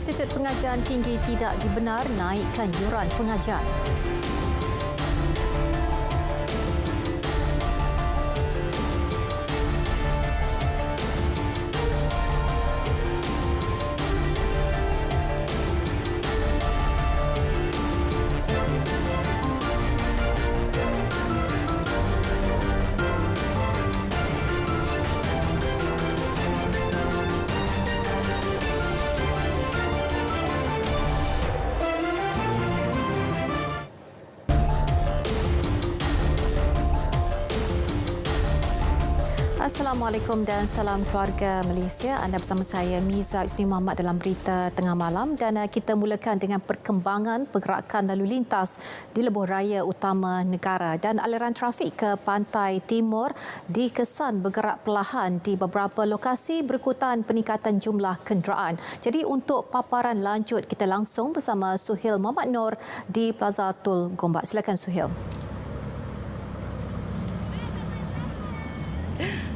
Institut Pengajian Tinggi tidak dibenar naikkan yuran pengajar. Assalamualaikum dan salam keluarga Malaysia. Anda bersama saya Miza Usni Muhammad dalam berita tengah malam dan kita mulakan dengan perkembangan pergerakan lalu lintas di lebuh raya utama negara dan aliran trafik ke pantai timur dikesan bergerak perlahan di beberapa lokasi berikutan peningkatan jumlah kenderaan. Jadi untuk paparan lanjut kita langsung bersama Suhil Muhammad Noor di Plaza Tol Gombak. Silakan Suhil.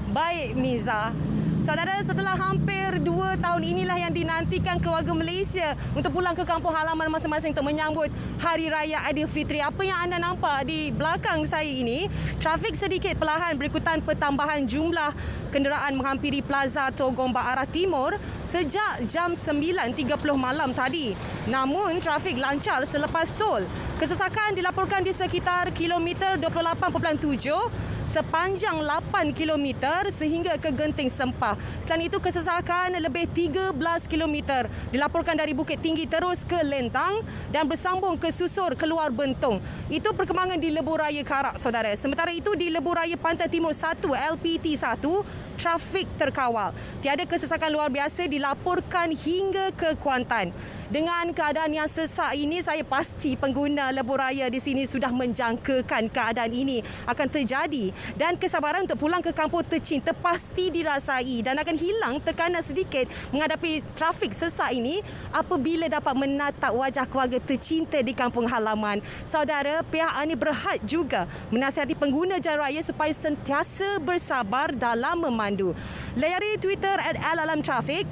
Baik Miza, saudara, setelah hampir 2 tahun inilah yang dinantikan keluarga Malaysia untuk pulang ke kampung halaman masing-masing untuk menyambut Hari Raya Aidilfitri. Apa yang anda nampak di belakang saya ini, trafik sedikit perlahan berikutan pertambahan jumlah kenderaan menghampiri Plaza Tol Gombak arah timur sejak jam 9.30 malam tadi. Namun trafik lancar selepas tol. Kesesakan dilaporkan di sekitar kilometer 28.7 sepanjang 8 km sehingga ke Genting Sempah. Selain itu, kesesakan lebih 13 km dilaporkan dari Bukit Tinggi terus ke Lentang dan bersambung ke Susur keluar Bentong. Itu perkembangan di lebuh raya Karak, saudara. Sementara itu, di lebuh raya Pantai Timur 1 LPT 1, trafik terkawal. Tiada kesesakan luar biasa dilaporkan hingga ke Kuantan. Dengan keadaan yang sesak ini, saya pasti pengguna lebuh raya di sini sudah menjangkakan keadaan ini akan terjadi dan kesabaran untuk pulang ke kampung tercinta pasti dirasai dan akan hilang tekanan sedikit menghadapi trafik sesak ini apabila dapat menatap wajah keluarga tercinta di kampung halaman. Saudara, pihak ini berhad juga menasihati pengguna jalan raya supaya sentiasa bersabar dalam memandu. Layari Twitter @alalamtrafik,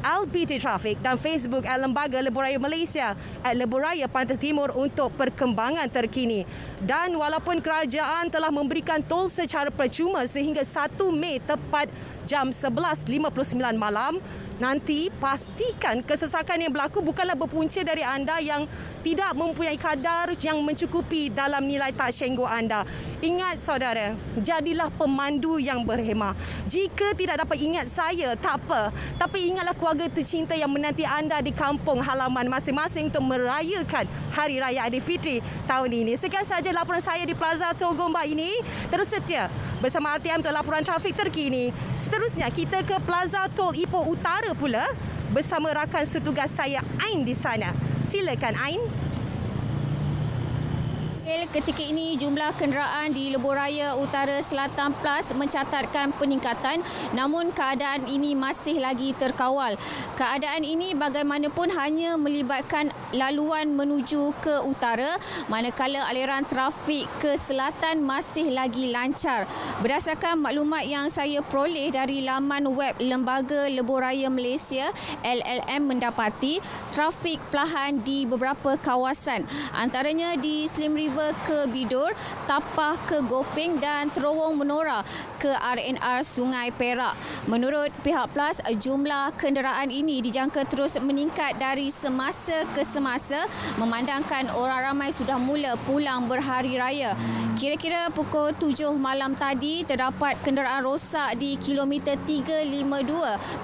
@LPT Traffic dan Facebook Lembaga Lebuh Raya Malaysia @Lebuh Raya Pantai Timur untuk perkembangan terkini. Dan walaupun kerajaan telah memberikan tol secara percuma sehingga 1 Mei tepat jam 11.59 malam, nanti pastikan kesesakan yang berlaku bukanlah berpunca dari anda yang tidak mempunyai kadar yang mencukupi dalam nilai tak syenggol anda. Ingat saudara, jadilah pemandu yang berhemah. Jika tidak dapat ingat saya, tak apa. Tapi ingatlah keluarga tercinta yang menanti anda di kampung halaman masing-masing untuk merayakan Hari Raya Aidilfitri tahun ini. Sekian sahaja laporan saya di Plaza Tol Gombak ini. Terus setia bersama RTM untuk laporan trafik terkini. Seterusnya kita ke Plaza Tol Ipoh Utara pula bersama rakan setugas saya Ain di sana. Silakan Ain. Ketika ini jumlah kenderaan di lebuh raya Utara Selatan Plus mencatatkan peningkatan, namun keadaan ini masih lagi terkawal. Keadaan ini bagaimanapun hanya melibatkan laluan menuju ke utara, manakala aliran trafik ke selatan masih lagi lancar. Berdasarkan maklumat yang saya peroleh dari laman web Lembaga Lebuh Raya Malaysia LLM mendapati trafik perlahan di beberapa kawasan, antaranya di Slim River ke Bidur, Tapah ke Gopeng dan Terowong Menora ke RNR Sungai Perak. Menurut pihak PLAS, jumlah kenderaan ini dijangka terus meningkat dari semasa ke semasa memandangkan orang ramai sudah mula pulang berhari raya. Kira-kira pukul 7 malam tadi terdapat kenderaan rosak di kilometer 352.2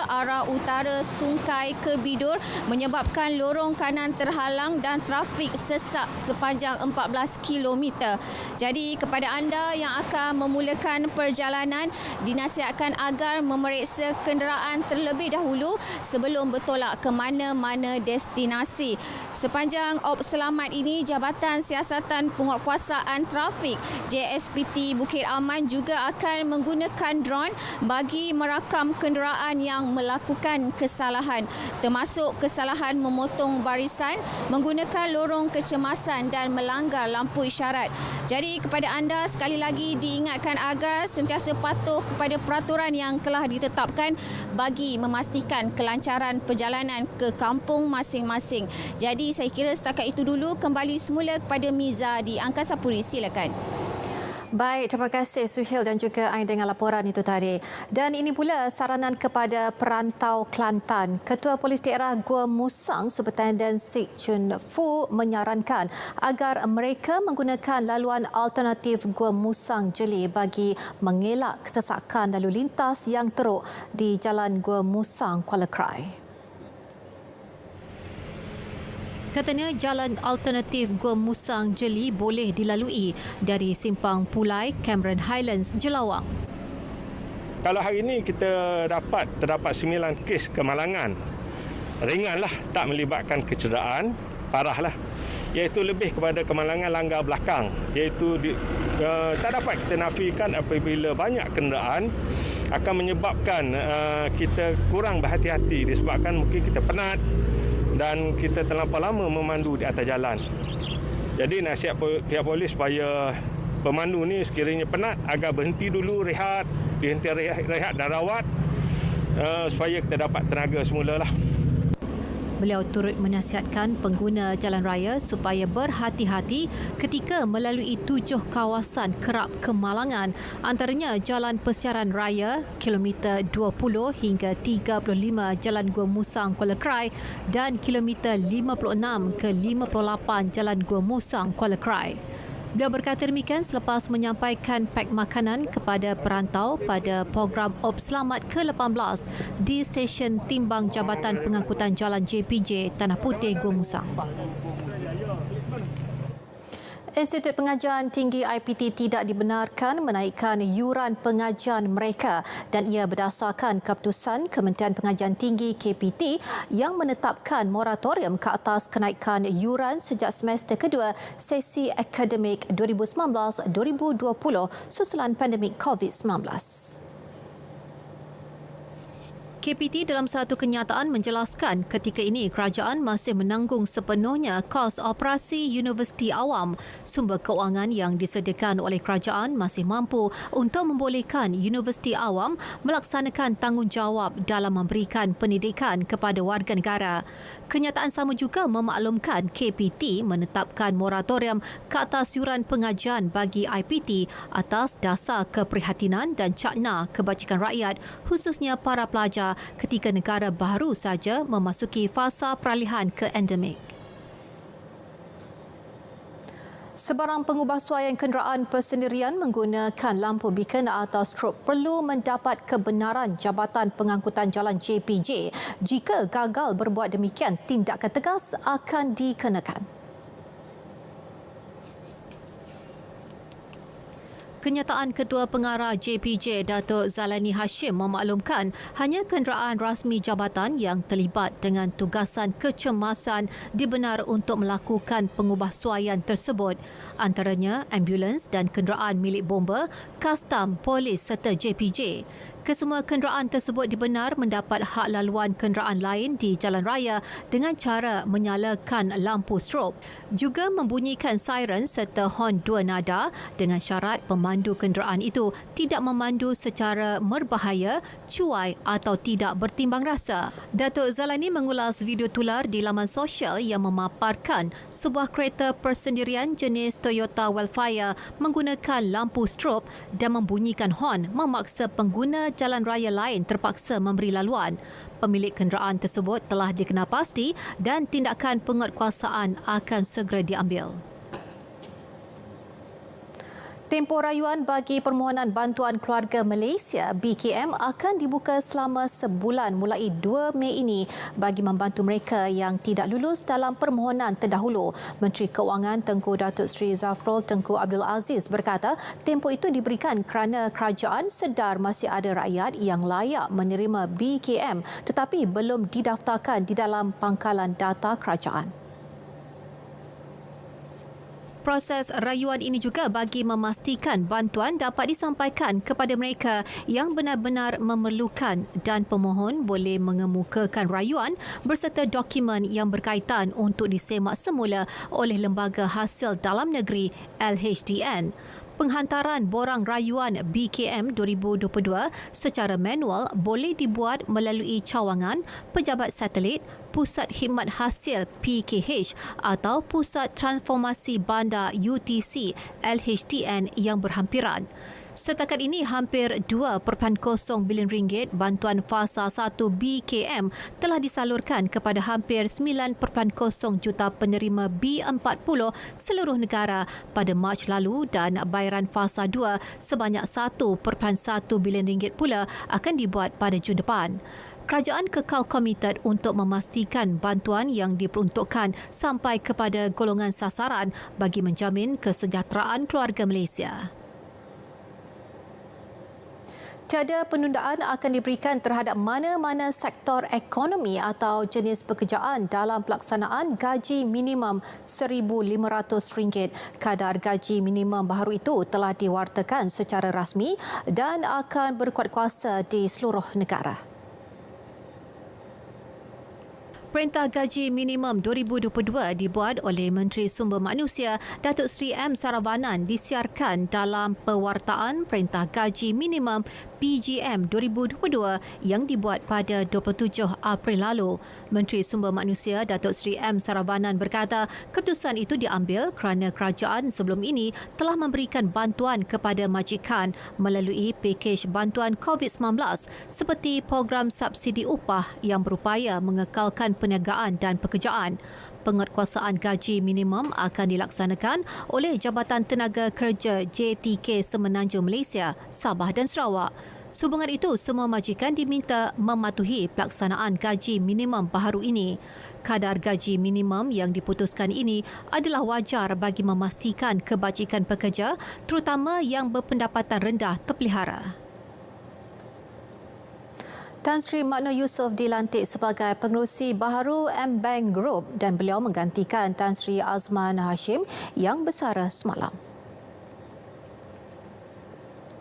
arah utara Sungai ke Bidur menyebabkan lorong kanan terhalang dan trafik sesak sepanjang 14 km. Jadi kepada anda yang akan memulakan perjalanan, dinasihatkan agar memeriksa kenderaan terlebih dahulu sebelum bertolak ke mana-mana destinasi. Sepanjang Ops Selamat ini, Jabatan Siasatan Penguatkuasaan Trafik JSPT Bukit Aman juga akan menggunakan drone bagi merakam kenderaan yang melakukan kesalahan, termasuk kesalahan memotong barisan, menggunakan lorong kecemasan berlawanan dan melanggar lampu isyarat. Jadi kepada anda sekali lagi diingatkan agar sentiasa patuh kepada peraturan yang telah ditetapkan bagi memastikan kelancaran perjalanan ke kampung masing-masing. Jadi saya kira setakat itu dulu, kembali semula kepada Miza di Angkasa Puri. Silakan. Baik, terima kasih Suhil dan juga Ain dengan laporan itu tadi. Dan ini pula saranan kepada perantau Kelantan. Ketua Polis Daerah Gua Musang, Superintendent Sik Chun Fu menyarankan agar mereka menggunakan laluan alternatif Gua Musang Jeli bagi mengelak kesesakan lalu lintas yang teruk di Jalan Gua Musang, Kuala Krai. Katanya jalan alternatif Gua Musang Jeli boleh dilalui dari Simpang Pulai, Cameron Highlands, Jelawang. Kalau hari ini kita terdapat 9 kes kemalangan. Ringanlah, tak melibatkan kecederaan, parahlah. Iaitu lebih kepada kemalangan langgar belakang. Iaitu tak dapat kita nafikan apabila banyak kenderaan akan menyebabkan kita kurang berhati-hati disebabkan mungkin kita penat dan kita terlampau lama memandu di atas jalan. Jadi nasihat pihak polis supaya pemandu ni sekiranya penat agar berhenti dulu, dihenti rehat dan rawat supaya kita dapat tenaga semula lah. Beliau turut menasihatkan pengguna jalan raya supaya berhati-hati ketika melalui 7 kawasan kerap kemalangan, antaranya Jalan Persiaran Raya kilometer 20 hingga 35 Jalan Gua Musang Kuala Krai dan kilometer 56 ke 58 Jalan Gua Musang Kuala Krai. Beliau berkata demikian selepas menyampaikan pak makanan kepada perantau pada program Op Selamat ke-18 di stesen timbang Jabatan Pengangkutan Jalan JPJ Tanah Putih Gua Musang. Institut Pengajian Tinggi IPT tidak dibenarkan menaikkan yuran pengajian mereka dan ia berdasarkan keputusan Kementerian Pengajian Tinggi KPT yang menetapkan moratorium ke atas kenaikan yuran sejak semester kedua sesi akademik 2019-2020 susulan pandemik COVID-19. KPT dalam satu kenyataan menjelaskan ketika ini kerajaan masih menanggung sepenuhnya kos operasi universiti awam. Sumber kewangan yang disediakan oleh kerajaan masih mampu untuk membolehkan universiti awam melaksanakan tanggungjawab dalam memberikan pendidikan kepada warga negara. Kenyataan sama juga memaklumkan KPT menetapkan moratorium ke atas yuran pengajian bagi IPT atas dasar keprihatinan dan cakna kebajikan rakyat khususnya para pelajar ketika negara baru saja memasuki fasa peralihan ke endemik. Sebarang pengubahsuaian kenderaan persendirian menggunakan lampu beacon atau strop perlu mendapat kebenaran Jabatan Pengangkutan Jalan JPJ. Jika gagal berbuat demikian, tindakan tegas akan dikenakan. Kenyataan Ketua Pengarah JPJ Datuk Zalani Hashim memaklumkan hanya kenderaan rasmi jabatan yang terlibat dengan tugasan kecemasan dibenar untuk melakukan pengubahsuaian tersebut, antaranya ambulans dan kenderaan milik bomba, kastam, polis serta JPJ. Kesemua kenderaan tersebut dibenar mendapat hak laluan kenderaan lain di jalan raya dengan cara menyalakan lampu strop, juga membunyikan siren serta hon dua nada dengan syarat pemandu kenderaan itu tidak memandu secara berbahaya, cuai atau tidak bertimbang rasa. Datuk Zalani mengulas video tular di laman sosial yang memaparkan sebuah kereta persendirian jenis Toyota Wildfire menggunakan lampu strop dan membunyikan hon memaksa pengguna jalan raya lain terpaksa memberi laluan. Pemilik kenderaan tersebut telah dikenal-pasti dan tindakan penguatkuasaan akan segera diambil. Tempoh rayuan bagi permohonan bantuan keluarga Malaysia BKM akan dibuka selama sebulan mulai 2 Mei ini bagi membantu mereka yang tidak lulus dalam permohonan terdahulu. Menteri Keuangan Tengku Datuk Seri Zafrul Tengku Abdul Aziz berkata tempoh itu diberikan kerana kerajaan sedar masih ada rakyat yang layak menerima BKM tetapi belum didaftarkan di dalam pangkalan data kerajaan. Proses rayuan ini juga bagi memastikan bantuan dapat disampaikan kepada mereka yang benar-benar memerlukan dan pemohon boleh mengemukakan rayuan berserta dokumen yang berkaitan untuk disemak semula oleh Lembaga Hasil Dalam Negeri LHDN. Penghantaran borang rayuan BKM 2022 secara manual boleh dibuat melalui cawangan pejabat satelit, Pusat Khidmat Hasil PKH atau Pusat Transformasi Bandar UTC LHDN yang berhampiran. Setakat ini, hampir 2.0 bilion ringgit bantuan fasa 1 BKM telah disalurkan kepada hampir 9.0 juta penerima B40 seluruh negara pada Mac lalu dan bayaran fasa 2 sebanyak 1.1 bilion ringgit pula akan dibuat pada Jun depan. Kerajaan kekal komited untuk memastikan bantuan yang diperuntukkan sampai kepada golongan sasaran bagi menjamin kesejahteraan keluarga Malaysia. Tiada penundaan akan diberikan terhadap mana-mana sektor ekonomi atau jenis pekerjaan dalam pelaksanaan gaji minimum RM1,500. Kadar gaji minimum baharu itu telah diwartakan secara rasmi dan akan berkuat kuasa di seluruh negara. Perintah Gaji Minimum 2022 dibuat oleh Menteri Sumber Manusia Datuk Seri M. Saravanan disiarkan dalam pewartaan Perintah Gaji Minimum PGM 2022 yang dibuat pada 27 April lalu. Menteri Sumber Manusia Datuk Seri M. Saravanan berkata keputusan itu diambil kerana kerajaan sebelum ini telah memberikan bantuan kepada majikan melalui pakej bantuan COVID-19 seperti program subsidi upah yang berupaya mengekalkan perniagaan dan pekerjaan. Penguatkuasaan gaji minimum akan dilaksanakan oleh Jabatan Tenaga Kerja JTK Semenanjung Malaysia, Sabah dan Sarawak. Sehubungan itu, semua majikan diminta mematuhi pelaksanaan gaji minimum baharu ini. Kadar gaji minimum yang diputuskan ini adalah wajar bagi memastikan kebajikan pekerja, terutama yang berpendapatan rendah terpelihara. Tan Sri Makno Yusof dilantik sebagai pengerusi baharu M-Bank Group dan beliau menggantikan Tan Sri Azman Hashim yang bersara semalam.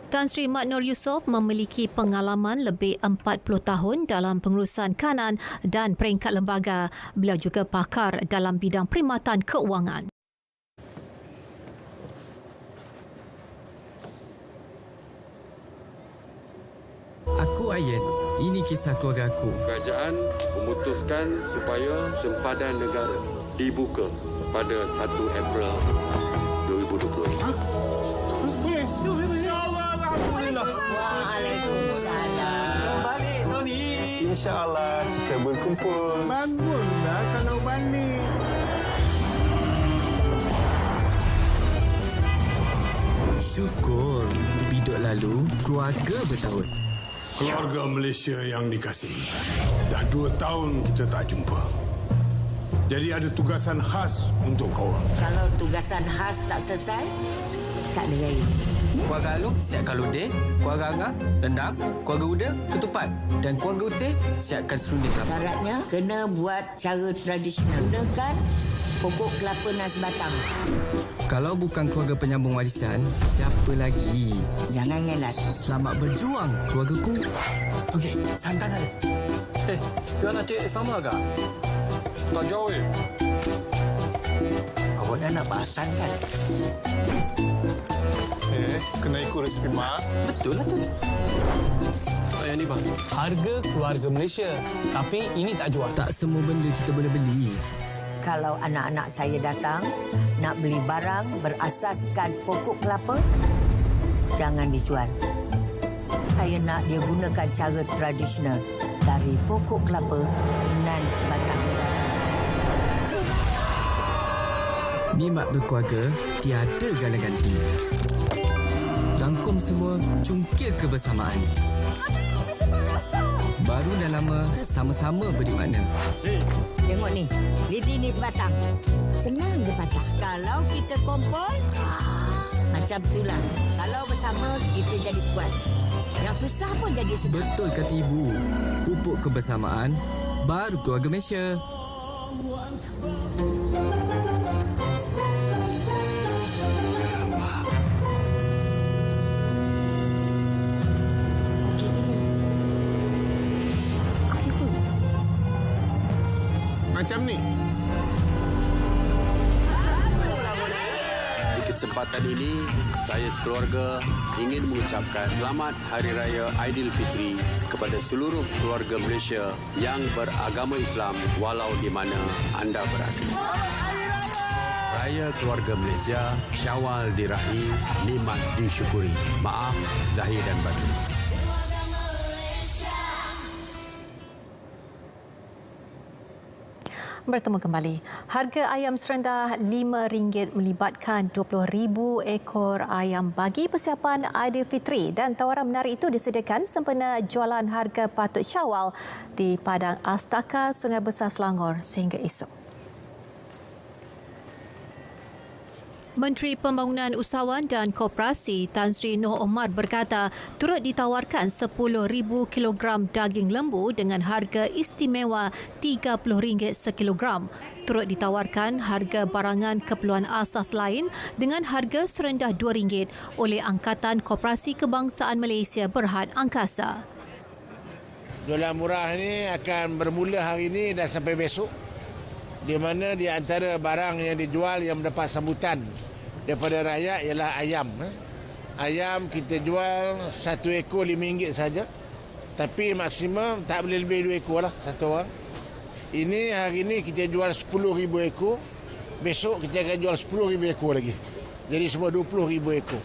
Tan Sri Makno Yusof memiliki pengalaman lebih 40 tahun dalam pengurusan kanan dan peringkat lembaga. Beliau juga pakar dalam bidang perkhidmatan keuangan. Aku Ayat, ini kisah keluarga aku. Kerajaan memutuskan supaya sempadan negara dibuka pada 1 April 2020. Ha? Boleh? Ya Allah, Alhamdulillah. Waalaikumsalam. Jom balik, Noni. InsyaAllah kita berkumpul. Baguslah kalau balik. Syukur, biduk lalu keluarga bertahun. Keluarga Malaysia yang dikasihi. Dah 2 tahun kita tak jumpa. Jadi ada tugasan khas untuk kau. Kalau tugasan khas tak selesai, tak ada gaya. Keluarga Alung siapkan lodeh, keluarga Angah rendang, keluarga Uda ketupat dan keluarga Uteh siapkan serunding kelapa. Syaratnya kena buat cara tradisional. Gunakan pokok kelapa dan sebatang. Kalau bukan keluarga penyambung warisan, siapa lagi? Jangan ngelat. Selamat berjuang, keluargaku. Okey, santan ada. You nak cek sama ke? Tak jauh Awak dah nak bahasan kan? Kena ikut resipi mak. Betul lah tu. Yang ni bang. Harga keluarga Malaysia. Tapi ini tak jual. Tak semua benda kita boleh beli. Kalau anak-anak saya datang nak beli barang berasaskan pokok kelapa, jangan dijual. Saya nak dia gunakan cara tradisional dari pokok kelapa dan sebatang. Nikmat berkeluarga tiada gala ganti. Rangkum semua, cungkil kebersamaan. Baru dan lama, sama-sama beri makna. Tengok ni, lidi ni sebatang. Senang je patah. Kalau kita kumpul, macam itulah. Kalau bersama, kita jadi kuat. Yang susah pun jadi senang. Betul kata ibu. Pupuk kebersamaan, baru keluarga Malaysia. macam ni? Di kesempatan ini, saya sekeluarga ingin mengucapkan Selamat Hari Raya Aidilfitri kepada seluruh keluarga Malaysia yang beragama Islam walau di mana anda berada. Raya Keluarga Malaysia, Syawal diraih, nikmat disyukuri. Maaf zahir dan batin. Bertemu kembali. Harga ayam serendah RM5 melibatkan 20,000 ekor ayam bagi persiapan Aidilfitri, dan tawaran menarik itu disediakan sempena jualan harga patut Syawal di Padang Astaka, Sungai Besar, Selangor sehingga esok. Menteri Pembangunan Usahawan dan Koperasi Tan Sri Noh Omar berkata turut ditawarkan 10,000 kilogram daging lembu dengan harga istimewa RM30 sekilogram. Turut ditawarkan harga barangan keperluan asas lain dengan harga serendah RM2 oleh Angkatan Koperasi Kebangsaan Malaysia Berhad Angkasa. Jualan murah ini akan bermula hari ini dan sampai besok, di mana di antara barang yang dijual yang mendapat sambutan daripada rakyat ialah ayam. Ayam kita jual 1 ekor RM5 saja. Tapi maksimum tak boleh lebih 2 ekor lah satu orang. Ini hari ini kita jual 10,000 ekor. Besok kita akan jual 10,000 ekor lagi. Jadi semua 20,000 ekor.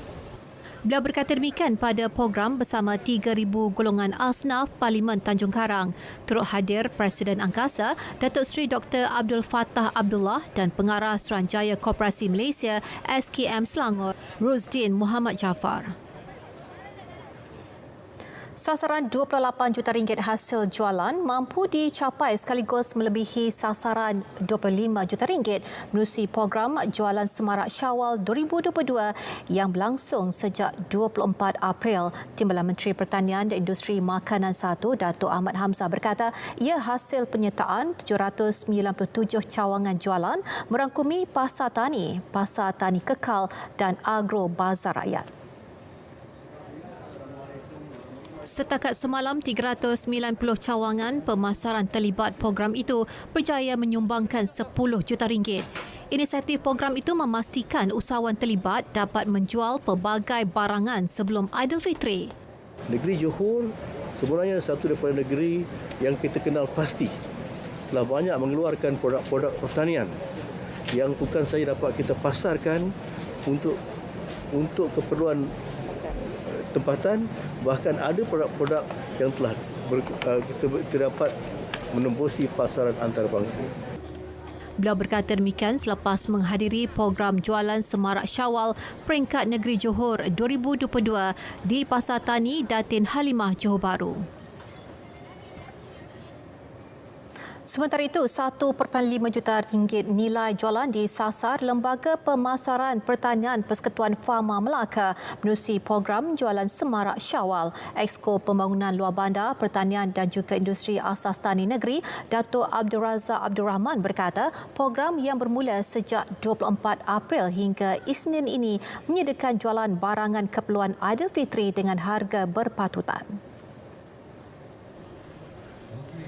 Beliau berkata demikian pada program bersama 3,000 golongan asnaf Parlimen Tanjung Karang. Turut hadir Presiden Angkasa, Datuk Seri Dr. Abdul Fattah Abdullah dan Pengarah Suruhanjaya Koperasi Malaysia SKM Selangor, Rusdin Muhammad Jaafar. Sasaran RM28 juta hasil jualan mampu dicapai sekaligus melebihi sasaran RM25 juta menerusi program Jualan Semarak Syawal 2022 yang berlangsung sejak 24 April. Timbalan Menteri Pertanian dan Industri Makanan 1, Datuk Ahmad Hamzah berkata ia hasil penyertaan 797 cawangan jualan merangkumi pasar tani kekal dan agro bazar rakyat. Setakat semalam, 390 cawangan pemasaran terlibat program itu berjaya menyumbangkan RM10 juta. Inisiatif program itu memastikan usahawan terlibat dapat menjual pelbagai barangan sebelum Aidilfitri. Negeri Johor sebenarnya satu daripada negeri yang kita kenal pasti telah banyak mengeluarkan produk-produk pertanian yang bukan saja dapat kita pasarkan untuk keperluan tempatan, bahkan ada produk-produk yang telah kita dapat menembusi pasaran antarabangsa. Beliau berkata demikian selepas menghadiri program Jualan Semarak Syawal peringkat Negeri Johor 2022 di Pasar Tani Datin Halimah, Johor Bahru. Sementara itu, RM1.5 juta nilai jualan disasar Lembaga Pemasaran Pertanian Persekutuan Farma Melaka menerusi program Jualan Semarak Syawal. Exko Pembangunan Luar Bandar, Pertanian dan juga Industri Asas Tani Negeri, Datuk Abdul Razak Abdul Rahman berkata program yang bermula sejak 24 April hingga Isnin ini menyediakan jualan barangan keperluan Aidilfitri dengan harga berpatutan.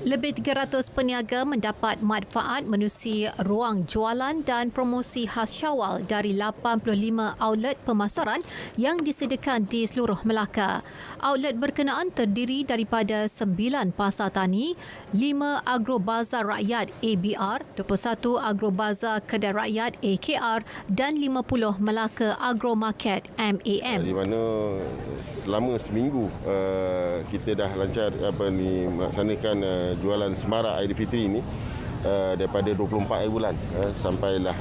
Lebih 300 peniaga mendapat manfaat menerusi ruang jualan dan promosi khas Syawal dari 85 outlet pemasaran yang disediakan di seluruh Melaka. Outlet berkenaan terdiri daripada 9 pasar tani, 5 agrobazar rakyat ABR, 21 agrobazar kedai rakyat AKR dan 50 Melaka Agromarket MAM. Di mana selama seminggu kita dah lancar melaksanakan jualan Semarak Aidilfitri ini daripada 24 bulan sampailah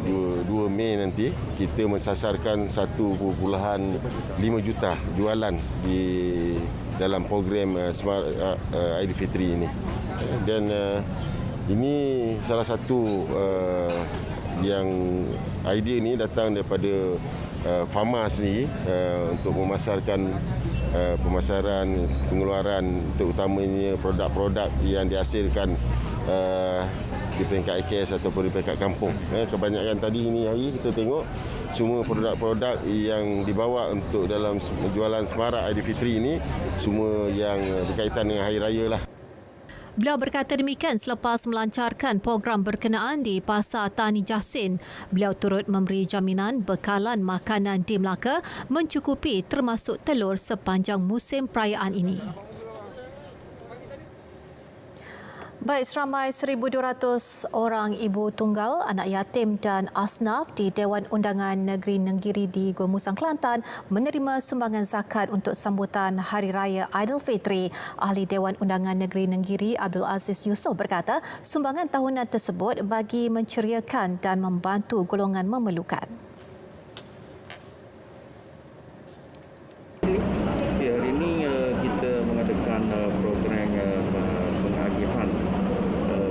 2 Mei nanti kita mensasarkan 1.5 juta jualan di dalam program Semarak Aidilfitri ini. Dan ini salah satu yang idea ini datang daripada Farma sendiri untuk memasarkan pemasaran pengeluaran terutamanya produk-produk yang dihasilkan di peringkat IKS ataupun di peringkat kampung. Kebanyakan tadi ini hari kita tengok semua produk-produk yang dibawa untuk dalam jualan Semarak Aidilfitri ini semua yang berkaitan dengan Hari Raya lah. Beliau berkata demikian selepas melancarkan program berkenaan di Pasar Tani Jasin. Beliau turut memberi jaminan bekalan makanan di Melaka mencukupi termasuk telur sepanjang musim perayaan ini. Baik, seramai 1,200 orang ibu tunggal, anak yatim dan asnaf di Dewan Undangan Negeri Nenggiri di Gua Musang, Kelantan menerima sumbangan zakat untuk sambutan Hari Raya Aidilfitri. Ahli Dewan Undangan Negeri Nenggiri Abdul Aziz Yusof berkata sumbangan tahunan tersebut bagi menceriakan dan membantu golongan memerlukan. Ya, hari ini kita mengadakan program pengagihan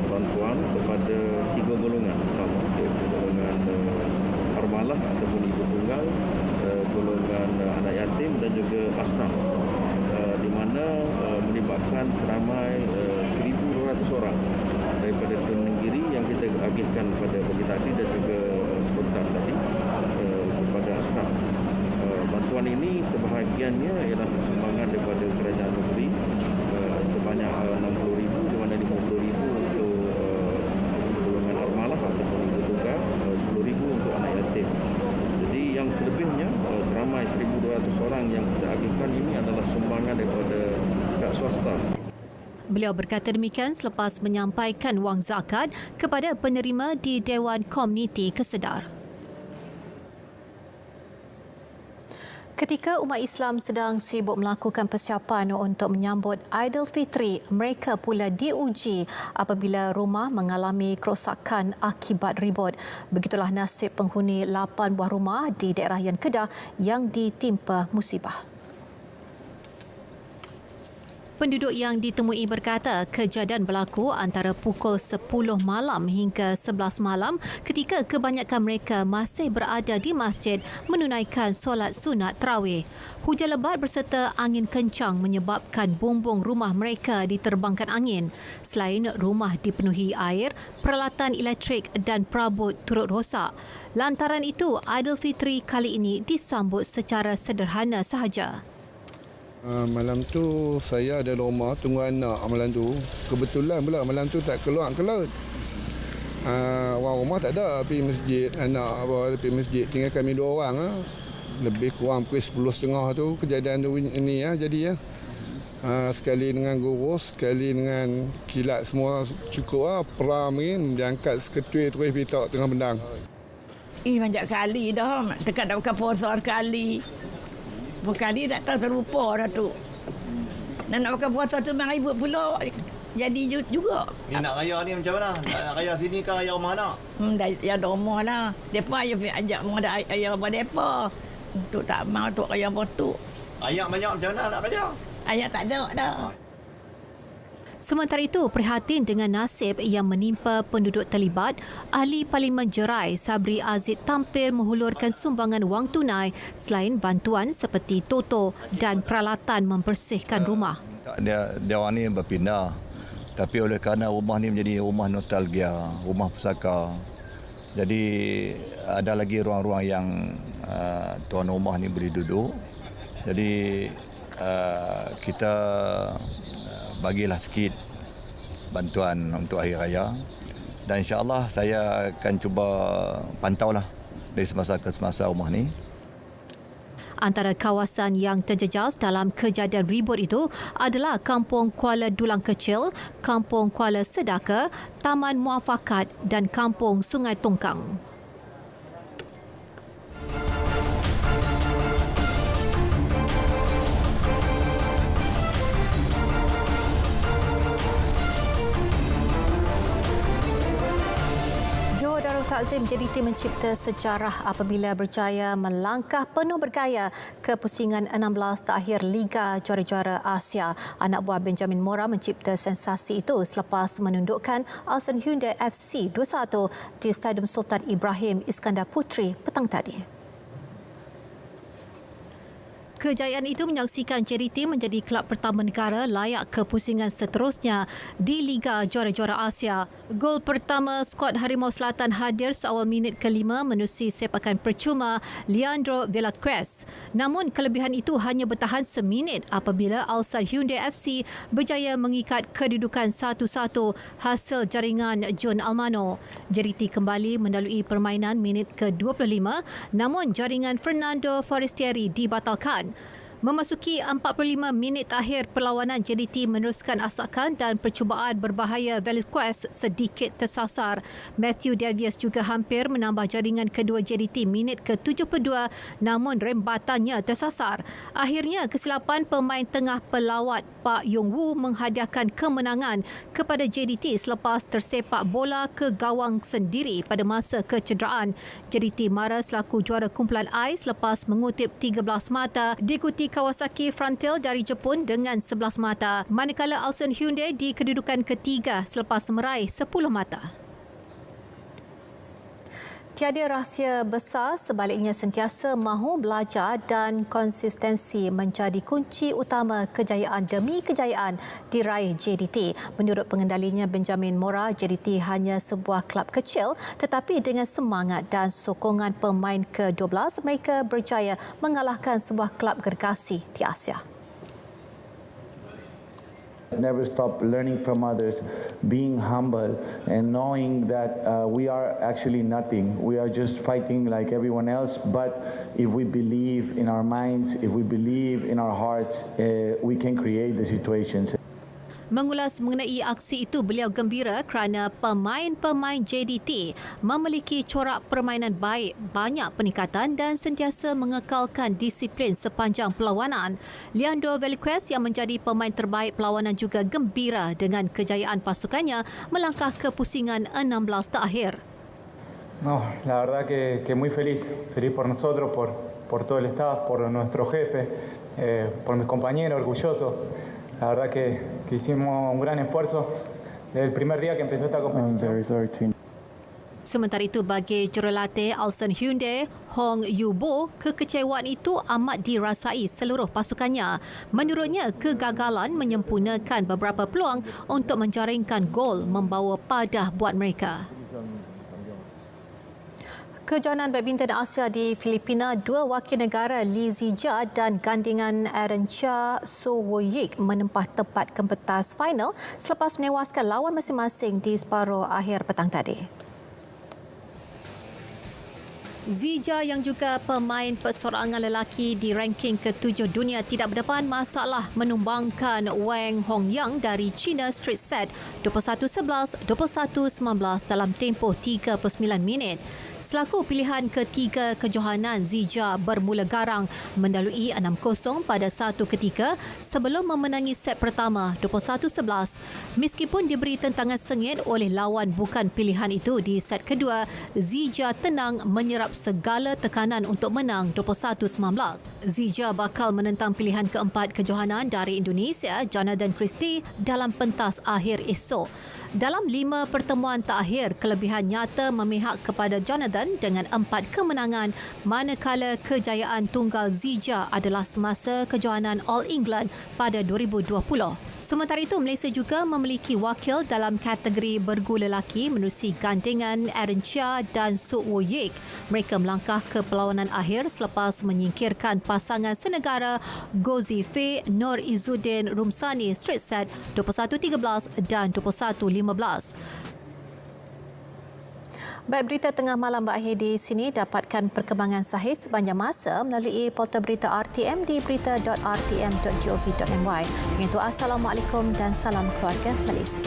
bantuan kepada 3 golongan utama, iaitu golongan armalah ataupun ibu tunggal, golongan anak yatim dan juga asnaf, di mana melibatkan seramai 1,200 orang daripada Tun Nenggiri yang kita agihkan pada pagi tadi dan juga sebentar tadi kepada asnaf. Bantuan ini sebahagiannya ialah sumbangan daripada kerajaan negeri sebanyak 60,000, di mana 50,000 untuk golongan armalah ataupun ibu tunggal, 10,000 untuk anak yatim. Jadi yang selebihnya seramai 1,200 orang yang kita agihkan ini adalah sumbangan daripada pihak swasta. Beliau berkata demikian selepas menyampaikan wang zakat kepada penerima di Dewan Komuniti Kesedar. Ketika umat Islam sedang sibuk melakukan persiapan untuk menyambut Aidilfitri, mereka pula diuji apabila rumah mengalami kerosakan akibat ribut. Begitulah nasib penghuni 8 buah rumah di daerah Yan Kedah yang ditimpa musibah. Penduduk yang ditemui berkata kejadian berlaku antara pukul 10 malam hingga 11 malam ketika kebanyakan mereka masih berada di masjid menunaikan solat sunat tarawih. Hujan lebat berserta angin kencang menyebabkan bumbung rumah mereka diterbangkan angin. Selain rumah dipenuhi air, peralatan elektrik dan perabot turut rosak. Lantaran itu, Aidilfitri kali ini disambut secara sederhana sahaja. Malam tu saya ada rumah tunggu anak malam tu. Kebetulan pula malam tu tak keluar ke laut. Orang rumah tak ada pergi masjid. Anak pergi masjid. Tinggal kami 2 orang. Lebih kurang pukul 10.30 tu kejadian tu ini jadi. Sekali dengan gurus, sekali dengan kilat semua cukup. Peram ni diangkat seketui terus pitak tengah bendang. Banyak kali dah. Dekat dah bukan puasa sekali. Berkali tak tahu terlupa dah tu. Dan nak makan puasa tu memang ribut pula. Jadi juga. Ni nak raya ni macam mana? Nak raya sini ke raya rumah nak? Ya ada rumah lah. Mereka ajak ada ayah apa mereka. Untuk tak mahu untuk raya potuk. Ayak banyak macam mana nak raya? Ayak tak ada dah. Sementara itu, prihatin dengan nasib yang menimpa penduduk terlibat, Ahli Parlimen Jerai Sabri Aziz tampil menghulurkan sumbangan wang tunai selain bantuan seperti toto dan peralatan membersihkan rumah. Dia orang ni berpindah. Tapi oleh kerana rumah ni menjadi rumah nostalgia, rumah pusaka. Jadi ada lagi ruang-ruang yang tuan rumah ni boleh duduk. Jadi kita bagilah sikit bantuan untuk hari raya dan insya-Allah saya akan cuba pantaulah dari semasa ke semasa rumah ni. Antara kawasan yang terjejas dalam kejadian ribut itu adalah Kampung Kuala Dulang Kecil, Kampung Kuala Sedaka, Taman Muafakat dan Kampung Sungai Tongkang. Darul Takzim JDT mencipta sejarah apabila berjaya melangkah penuh bergaya ke pusingan 16 terakhir Liga Juara-Juara Asia. Anak buah Benjamin Mora mencipta sensasi itu selepas menundukkan Ulsan Hyundai FC 2-1 di Stadium Sultan Ibrahim Iskandar Puteri petang tadi. Kejayaan itu menyaksikan JDT menjadi kelab pertama negara layak ke pusingan seterusnya di Liga Juara-Juara Asia. Gol pertama skuad Harimau Selatan hadir seawal minit ke-5 menerusi sepakan percuma Leandro Velázquez. Namun kelebihan itu hanya bertahan seminit apabila Ulsan Hyundai FC berjaya mengikat kedudukan 1-1 hasil jaringan John Almano. JDT kembali melalui permainan minit ke-25 namun jaringan Fernando Forestieri dibatalkan. Memasuki 45 minit akhir perlawanan, JDT meneruskan asakan dan percubaan berbahaya Velázquez sedikit tersasar. Matthew Davies juga hampir menambah jaringan kedua JDT minit ke-72 namun rembatannya tersasar. Akhirnya kesilapan pemain tengah pelawat Pak Yong Woo menghadiahkan kemenangan kepada JDT selepas tersepak bola ke gawang sendiri pada masa kecederaan. JDT mara selaku juara kumpulan I selepas mengutip 13 mata, diikuti Kawasaki Frontale dari Jepun dengan 11 mata, manakala Ulsan Hyundai di kedudukan ketiga selepas meraih 10 mata. Tiada rahsia besar, sebaliknya sentiasa mahu belajar dan konsistensi menjadi kunci utama kejayaan demi kejayaan diraih JDT. Menurut pengendalinya Benjamin Mora, JDT hanya sebuah kelab kecil tetapi dengan semangat dan sokongan pemain ke-12 mereka berjaya mengalahkan sebuah kelab gergasi di Asia. Never stop learning from others, being humble and knowing that we are actually nothing. We are just fighting like everyone else, but if we believe in our minds, if we believe in our hearts, we can create the situations. Mengulas mengenai aksi itu, beliau gembira kerana pemain-pemain JDT memiliki corak permainan baik, banyak peningkatan dan sentiasa mengekalkan disiplin sepanjang perlawanan. Leandro Velázquez yang menjadi pemain terbaik perlawanan juga gembira dengan kejayaan pasukannya melangkah ke pusingan 16 terakhir. No, la verdad que muy feliz por nosotros, por todo el staff, por nuestro jefe, por mis compañeros, orgulloso. La verdad que hicimos un gran esfuerzo desde el primer día que empezó esta competición. Sementara itu, bagi jurulatih Ulsan Hyundai, Hong Yu-bo, kekecewaan itu amat dirasai seluruh pasukannya. Menurutnya, kegagalan menyempurnakan beberapa peluang untuk menjaringkan gol membawa padah buat mereka. Kejohanan badminton Asia di Filipina, dua wakil negara Lee Zijia dan gandingan Aaron Chia So Woo-yik menempah tepat ke pentas final selepas menewaskan lawan masing-masing di separuh akhir petang tadi. Zijia yang juga pemain persorangan lelaki di ranking ke-7 dunia tidak berdepan masalah menumbangkan Wang Hongyang dari China straight set 21-11, 21-19 dalam tempoh 39 minit. Selaku pilihan ketiga kejohanan, Zijia bermula garang mendalui 6-0 pada satu ketika sebelum memenangi set pertama 21-11. Meskipun diberi tentangan sengit oleh lawan bukan pilihan itu di set kedua, Zijia tenang menyerap segala tekanan untuk menang 21-19. Zijia bakal menentang pilihan keempat kejohanan dari Indonesia, Jonathan Christie, dalam pentas akhir esok. Dalam 5 pertemuan terakhir, kelebihan nyata memihak kepada Jonathan dengan 4 kemenangan, manakala kejayaan tunggal Zijia adalah semasa kejohanan All England pada 2020. Sementara itu, Malaysia juga memiliki wakil dalam kategori bergu lelaki menerusi gandingan Aaron Chia dan So Woo-yik. Mereka melangkah ke perlawanan akhir selepas menyingkirkan pasangan senegara Ghazi Fei Nur Izzuddin Rumsani straight set 21-13 dan 21-15. Baik, berita tengah malam berakhir di sini. Dapatkan perkembangan sahih sepanjang masa melalui portal berita RTM di berita.rtm.gov.my. Dengan itu, Assalamualaikum dan salam keluarga Malaysia.